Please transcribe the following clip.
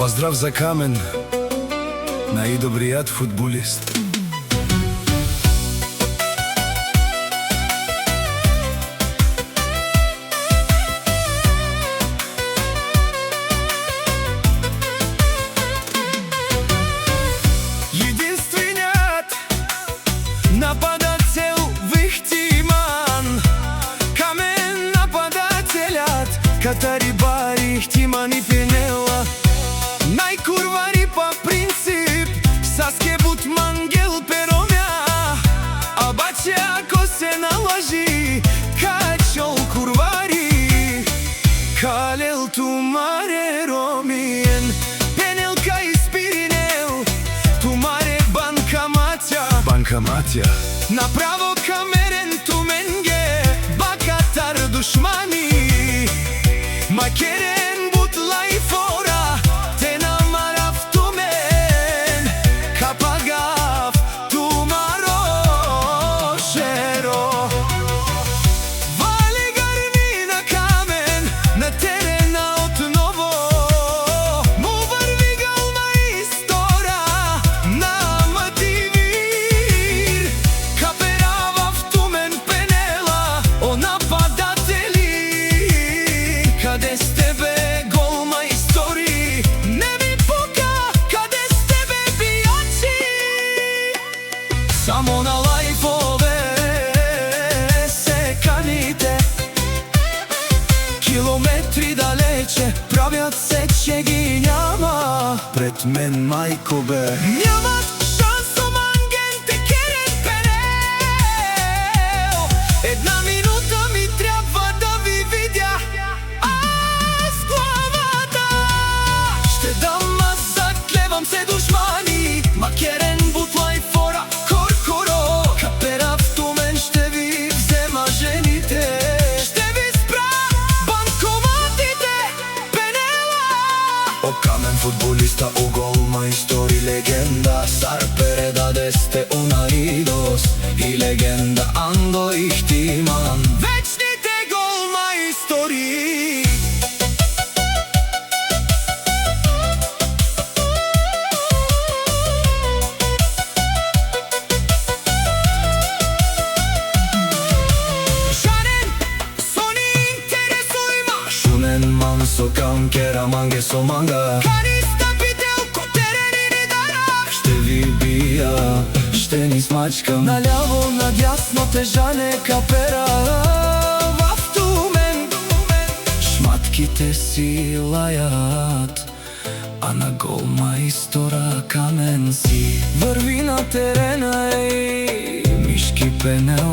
Поздрав за Камен, најдобриот фудбалист. Единствениот нападател Вихтиман, Камен нападателят, Катари Бари Хтиман и Пенела. Најкурвари по принцип, Саске Бутман Гел Перомја, а баче ако се наложи, Качол курвари, Калел Тумаре Ромиен, Пенелка и Спиринел, Тумаре Банка Матја, направо Камерен Туменге, Бакатар душмани, Макерен Бутла и Фора, Каде с тебе голма истории, не ми пука, каде с тебе бијачи. Само на лајфове се каните, километри далече, правят се че ги няма. Пред мен мајко бе, Нямат шансо мангенте керен пенел. Една минута ми трябва да ви видя, се душмани, Макерен Бутла и Фора, Коркоро, Капера в Тумен ще ви взема жените, ще ви спра банкоматите, Пенела. о Камен фудбалиста, о голма истори легенда, Сарпере даде сте унаидос и легенда Андо и Хтиман. Вечните голма истории. Мансо камкера манге со манга, Каниста пител котерени ни дарах. ще ви бија, ще ни смачкам. Наляво, надясно те жане Капера в Тумен. Шматките си лајат, а на голма истора Камен си. Върви на терена и Мишки Пенела